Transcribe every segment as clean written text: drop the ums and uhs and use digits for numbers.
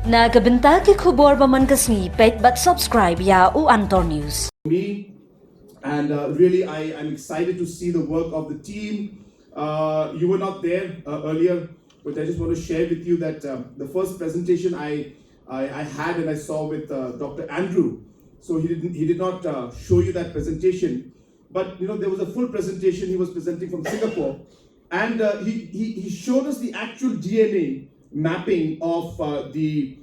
Nagabenta ki khubor ba man kasni pet but subscribe ya u Antor News. Me and really I'm excited to see the work of the team. You were not there earlier, but I just want to share with you that the first presentation I had and I saw with Dr. Andrew. So he did not show you that presentation, but there was a full presentation he was presenting from Singapore, and he showed us the actual DNA mapping of the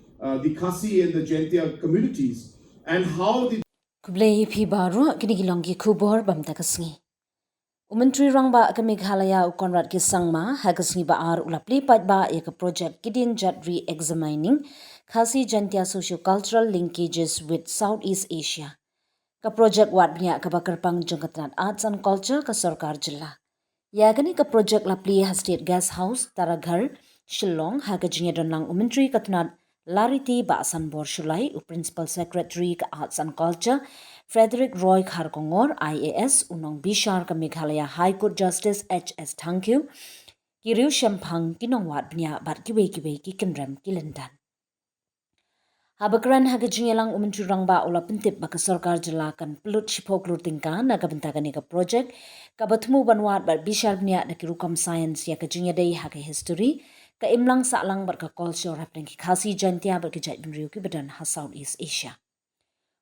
Khasi and the Jaidbynriew communities and how the Kublei pi baru kini gilongi khubor bam takasngi. Umentri rangba ke Meghalaya u Konrad ki sangma hagasngi ba ar ulapli pat ba ek project ki Dienjat re-examining Khasijaiñtia socio-cultural linkages with Southeast Asia. Ka project wat bniah ka bakarpang jangkatnat arts and culture ka Sorkar jilla. Ya gani ka project lapli ha state guest house Taraghar Shillong ha ka jingya donlang umentri katnat Lariti ba Sanbor Shulai u principal secretary ka arts and culture Frederick Roy Kharkongor IAS unong Bishar ka Meghalaya High Court Justice HS Thankyou Kiriu Shemphang kinong wat bniah bat kiwe ki kinrem kilendan. Habakran hagajingelang umentri rangba ula pentip baka Sorkar jelakan pynlut shipok lutingka na kabentakan ka project kabatmu banwat bat bishar bniah na kirukam science ya kajinya day haka history ka imlang saklang bat ka culture hapeng ki Khasijaiñtia bat ki jaidbynriew ki badan ha Southeast Asia.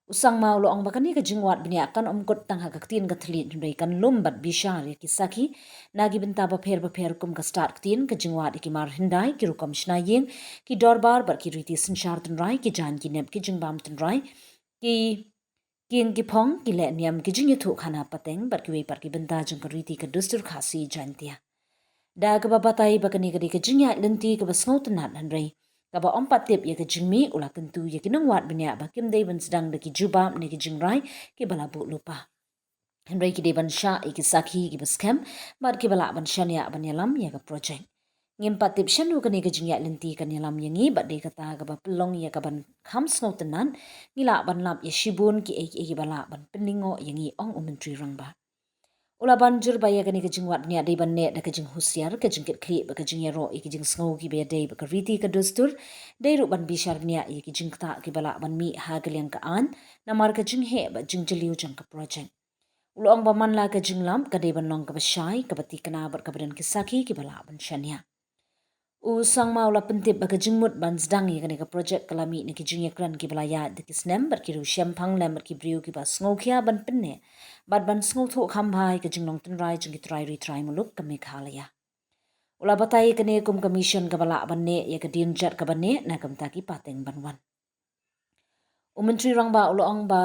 Usang maulo ang bakani ka jingwat bniah kan omkot tang hagaktin ka thlit nray kan lumbat bishar ya ki sakhi nagi benta ba pher kum ka start ktin ka jingwat ki mar hindai ki rukam shnaying ki dorbar bar ki riti sinshar tunrai ki jan ki neb ki jingbam tunrai ki king ki phong ki le niam ki jingyu thu khana pateng bar ki we par ki benta jang ka riti ka dustur Khasijaiñtia da ka babatai bakani ka di ka jingya lenti ka basngau tunat hanrai kaba ompat tip ya ke jingmi ula tentu ya kinang wat bniah ba kim dei ban sedang de ki juba ne ki jingrai ki balabu lupa henry ki deban sha ki sakhi ki baskem bar ki bala ban shania ban yalam ya ka project ngim patip shanu ka ne ka jingya lenti kan yalam yangi ba de kata ka ba pelong ya ka ban kham snow tenan ngila ban lap ya shibun ki ki bala ban peningo yangi ong umentri rangba Ula banjur baya kani ka jingwat bniah dei ban ne da ka jing husiar ka jingkit kli ba ka jingyaro ki jing sngo ki be dei ba ka riti ka dustur dei ru ban bishar bniah ki jingta ki bala ban mi ha galiang ka an namar ka jing he ba jingjaliu jang ka project ulong ba man la ka jinglam ka dei ban long ka ba shai ka bati kana bar ka badan ki sakhi ki bala ban shania Usang maula pentip baga jingmut ban sedang ya kani ka project kalami ni ki jingya kran ki balaya de ki snem bar ki ru shempang lem bar ki briu ki ba sngokia ban penne bad ban sngo tho khambhai ka jingnong tunrai jing ki trai retry muluk ka Meghalaya ula batai kani kum commission ka bala ban ne ya ka Dienjat ka ban ne na kam ta ki pateng ban wan umentri rangba ulong ba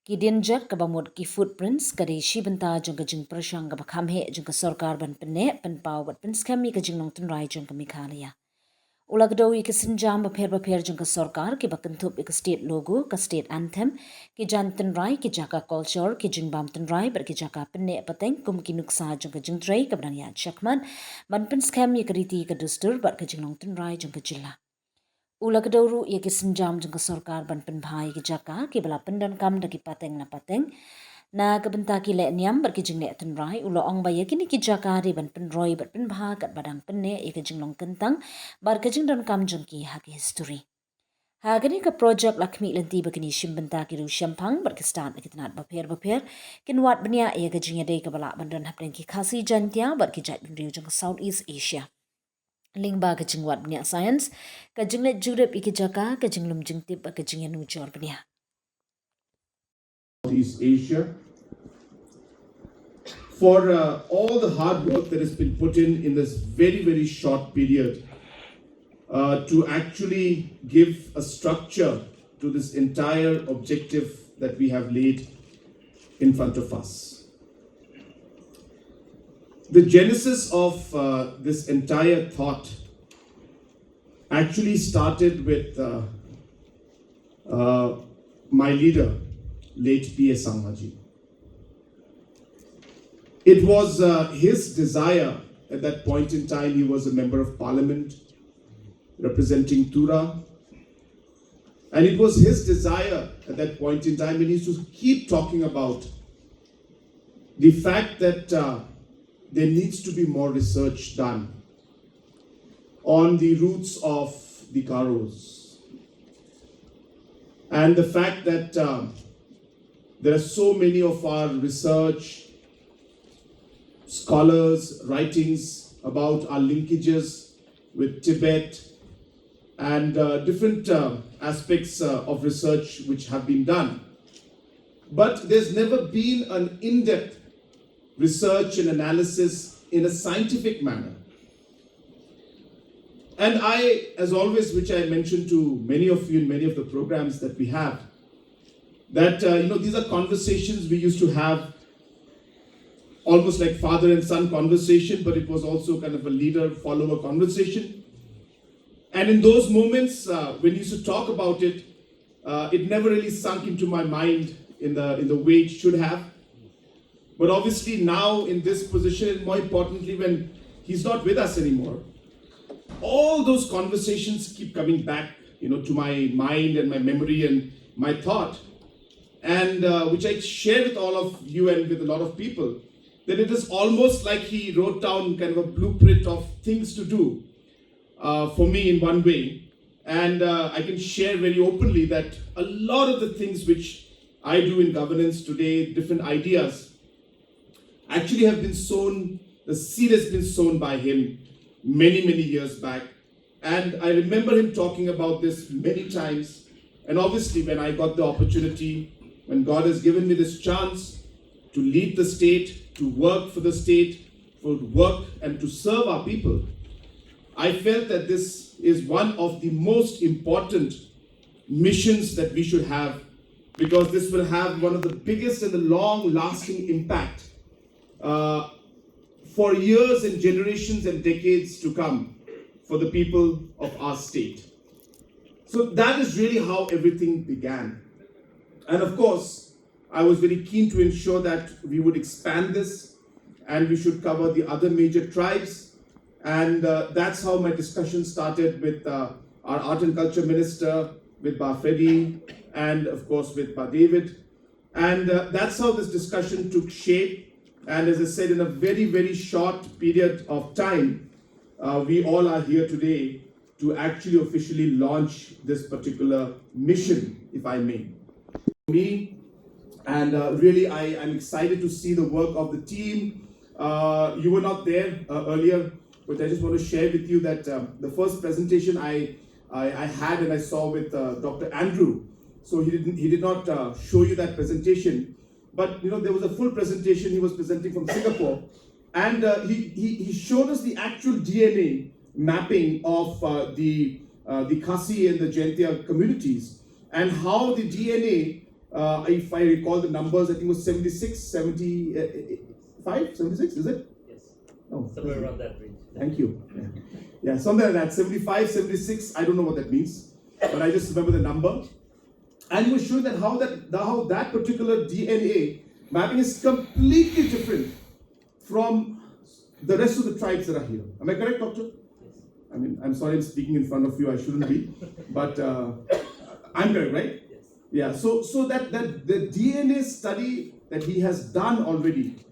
ki Dienjat ka bamut ki footprints ka de shibenta jong ka jing prashang ka bakham he jong ka Sorkar ban penne pen pau bat pen skami ka jingnong tunrai jong ka Meghalaya ulag dawi ki sinjam ba pher jong ka Sorkar ki bakantup ka state logo ka state anthem ki jan tunrai ki jaka culture ki jingbam tunrai bar ki jaka penne pateng kum ki nuksa jong ka jingtrai ka brania chakman ban pen skami ka riti ka dustur bar ka jingnong tunrai jong ka jilla Ulag dauru ya ki sinjam jong ka Sorkar ban pen bhai ki jaka ki bala pendan kam da ki pateng na kabenta ki le niam bar ki jingne tunrai ulo ong ba ya kini ki jaka ri ban pen roi bar pen bha kat badang penne ya ka jinglong kentang bar ka jingdan kam jong ki ha ki history ha gani ka project lakmi lenti ba kini shimbenta ki ru shampang bar ki start ki tanat ba pher kin wat bniah ya ka jingya dei ka bala bandan hapren ki Khasijaiñtia bar ki jaidbynriew jong ka Southeast Asia Lingba ka jingwat bniah science ka jinglet jurep iki jaka ka jinglum jingtip ka jingya nu jor bniah Southeast Asia for all the hard work that has been put in this very short period to actually give a structure to this entire objective that we have laid in front of us. The genesis of this entire thought actually started with my leader, late P.S. Sangmaji. It was his desire at that point in time. He was a member of parliament representing Tura, and it was his desire at that point in time, and he used to keep talking about the fact that there needs to be more research done on the roots of the Garos, And the fact that there are so many of our research, scholars, writings about our linkages with Tibet and different aspects of research which have been done. But there's never been an in-depth research and analysis in a scientific manner. And I, as always, which I mentioned to many of you in many of the programs that we have, that these are conversations we used to have, almost like father and son conversation, but it was also kind of a leader-follower conversation. And in those moments, when you used to talk about it, it never really sunk into my mind in the way it should have. But obviously now in this position, and more importantly, when he's not with us anymore, all those conversations keep coming back, to my mind and my memory and my thought, and which I share with all of you and with a lot of people, that it is almost like he wrote down kind of a blueprint of things to do for me in one way. And I can share very openly that a lot of the things which I do in governance today, different ideas, actually have been sown, the seed has been sown by him many, many years back. And I remember him talking about this many times. And obviously when I got the opportunity, when God has given me this chance to lead the state, to work for the state, for work and to serve our people, I felt that this is one of the most important missions that we should have, because this will have one of the biggest and the long-lasting impact for years and generations and decades to come for the people of our state. So that is really how everything began. And of course, I was very keen to ensure that we would expand this and we should cover the other major tribes. And that's how my discussion started with our Art and Culture Minister, with Ba Freddy, and of course with Ba David. And that's how this discussion took shape. And as I said, in a very, very short period of time, we all are here today to actually officially launch this particular mission, if I may. Me, and really I'm excited to see the work of the team. You were not there earlier, but I just want to share with you that the first presentation I had and I saw with Dr. Andrew. So he did not show you that presentation, but there was a full presentation. He was presenting from Singapore, and he showed us the actual DNA mapping of the Khasi and the Jaidbynriew communities, and how the DNA, if I recall the numbers, I think it was 76, 75, 76, is it? Yes. No, somewhere around that range. Thank you. Yeah, something like that, 75, 76, I don't know what that means, but I just remember the number. And he was showing that how that particular DNA mapping is completely different from the rest of the tribes that are here. Am I correct, Doctor? Yes. I mean, I'm sorry I'm speaking in front of you, I shouldn't be, but I'm correct, right? Yes. Yeah, so that the DNA study that he has done already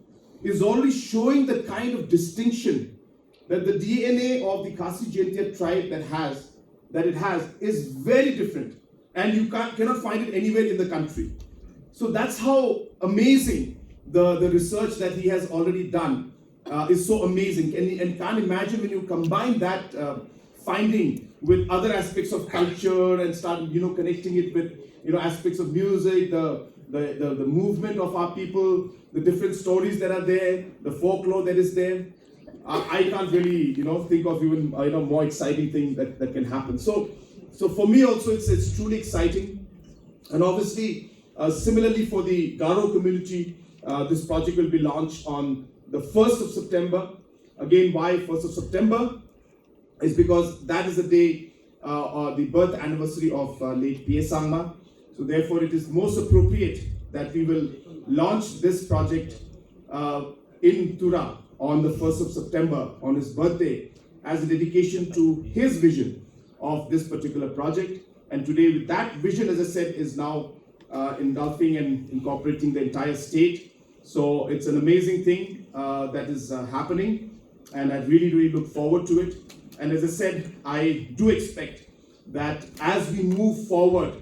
is already showing the kind of distinction that the DNA of the Khasijaiñtia tribe that it has is very different, and you cannot find it anywhere in the country. So that's how amazing the research that he has already done is so amazing, and can't imagine when you combine that finding with other aspects of culture and start connecting it with aspects of music, the movement of our people, the different stories that are there, the folklore that is there. I can't really think of even more exciting thing that can happen. So for me also it's truly exciting, and obviously similarly for the Garo community, this project will be launched on the 1st of September. Again, why 1st of September? Is because that is the day the birth anniversary of late P.A. Sangma. So therefore it is most appropriate that we will launch this project in Tura on the 1st of September, on his birthday, as a dedication to his vision of this particular project. And today with that vision, as I said, is now engulfing and incorporating the entire state. So it's an amazing thing that is happening, and I really, really look forward to it. And as I said, I do expect that as we move forward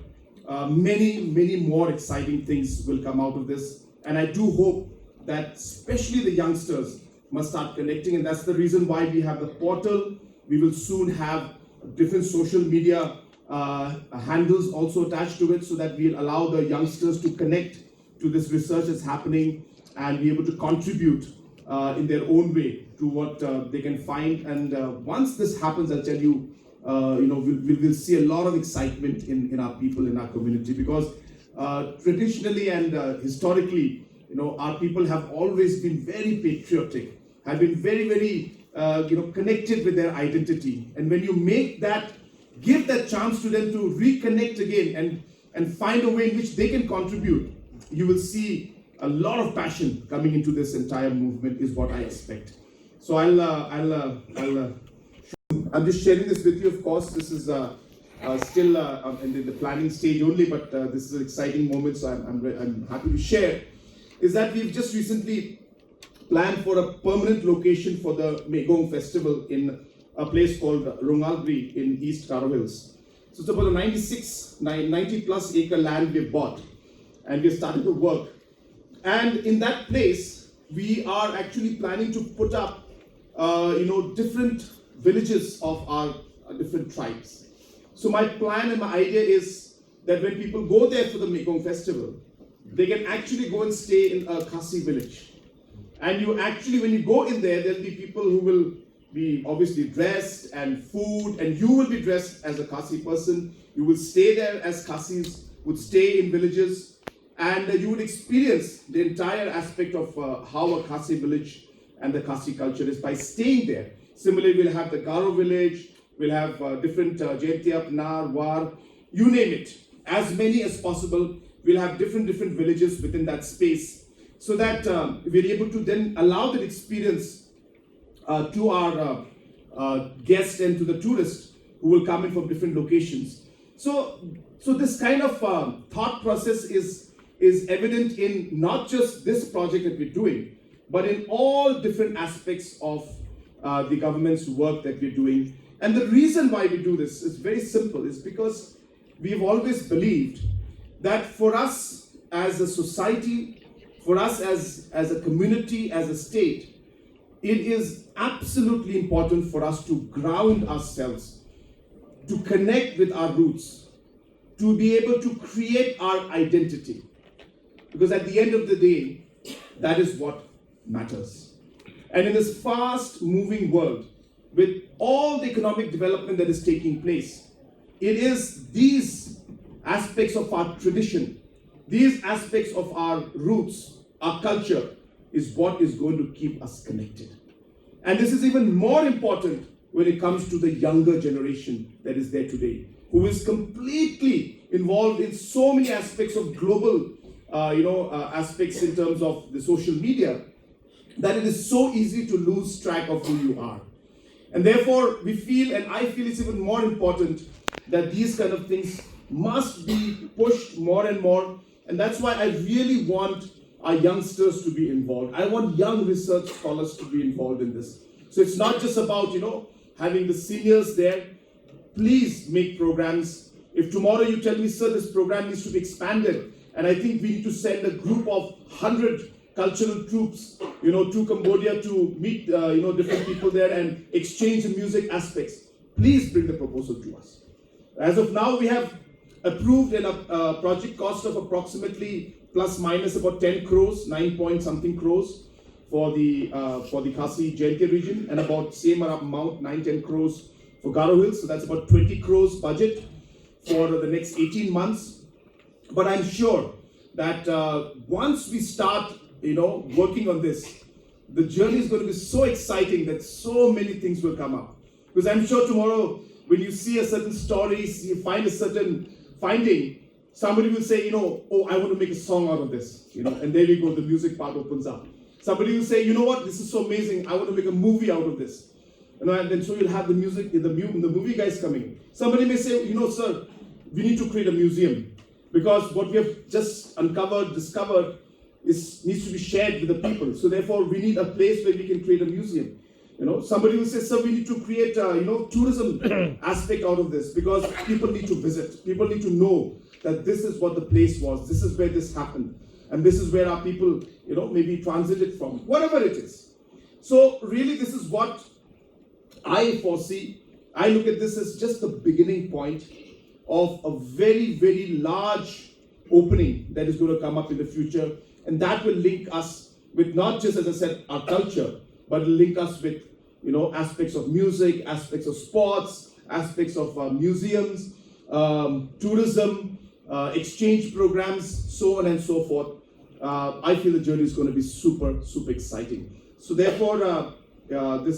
many more exciting things will come out of this. And I do hope that especially the youngsters must start connecting, and that's the reason why we have the portal. We will soon have different social media handles also attached to it, so that we'll allow the youngsters to connect to this research that's happening and be able to contribute in their own way to what they can find. And once this happens, I'll tell you, we'll see a lot of excitement in our people, in our community, because traditionally and historically, our people have always been very patriotic, have been very connected with their identity. And when you make that, give that chance to them to reconnect again and find a way in which they can contribute, you will see a lot of passion coming into this entire movement, is what I expect. So I'm just sharing this with you. Of course, this is still in the planning stage only, but this is an exciting moment, so I'm happy to share. Is that we've just recently planned for a permanent location for the Megong Festival in a place called Rongalgri in East Karo Hills. So it's about a 90 plus acre land we've bought, and we're starting to work. And in that place, we are actually planning to put up, different villages of our different tribes. So my plan and my idea is that when people go there for the Megong Festival, they can actually go and stay in a Khasi village. And you actually, when you go in there, there'll be people who will be obviously dressed and food, and you will be dressed as a Khasi person. You will stay there as Khasis, would stay in villages, and you would experience the entire aspect of how a Khasi village and the Khasi culture is by staying there. Similarly, we'll have the Garo village, we'll have different Jaidbynriew, bniah, war, you name it, as many as possible. We'll have different villages within that space, so that we're able to then allow that experience to our guests and to the tourists who will come in from different locations. So this kind of thought process is evident in not just this project that we're doing, but in all different aspects of the government's work that we're doing. And the reason why we do this is very simple, is because we've always believed that for us as a society, for us as a community, as a state, it is absolutely important for us to ground ourselves, to connect with our roots, to be able to create our identity. Because at the end of the day, that is what matters. And in this fast-moving world, with all the economic development that is taking place, it is these aspects of our tradition, these aspects of our roots, our culture, is what is going to keep us connected. And this is even more important when it comes to the younger generation that is there today, who is completely involved in so many aspects of global aspects in terms of the social media, that it is so easy to lose track of who you are. And therefore, we feel, and I feel it's even more important, that these kind of things must be pushed more and more. And that's why I really want our youngsters to be involved. I want young research scholars to be involved in this. So it's not just about, having the seniors there. Please make programs. If tomorrow you tell me, sir, this program needs to be expanded, and I think we need to send a group of 100 cultural troops, to Cambodia to meet, different people there and exchange the music aspects, please bring the proposal to us. As of now, we have approved a project cost of approximately plus minus about 10 crores, 9 point something crores for the Khasijaiñtia region, and about same amount, 9-10 crores for Garo Hills. So that's about 20 crores budget for the next 18 months. But I'm sure that once we start, working on this, the journey is going to be so exciting that so many things will come up. Because I'm sure tomorrow, when you see a certain story, you find a certain finding, somebody will say, oh, I want to make a song out of this, and there we go, the music part opens up. Somebody will say, you know what, this is so amazing, I want to make a movie out of this. And then so you'll have the music, the movie guys coming. Somebody may say, sir, we need to create a museum, because what we have just discovered needs to be shared with the people. So therefore, we need a place where we can create a museum. Somebody will say, sir, we need to create tourism aspect out of this, because people need to visit, people need to know that this is what the place was, this is where this happened, and this is where our people maybe transited from, whatever it is. So really, this is what I foresee. I look at this as just the beginning point of a very, very large opening that is going to come up in the future, and that will link us with not just, as I said, our culture, but it'll link us with aspects of music, aspects of sports, aspects of museums, tourism, exchange programs, so on and so forth. I feel the journey is going to be super, super exciting. So therefore, this is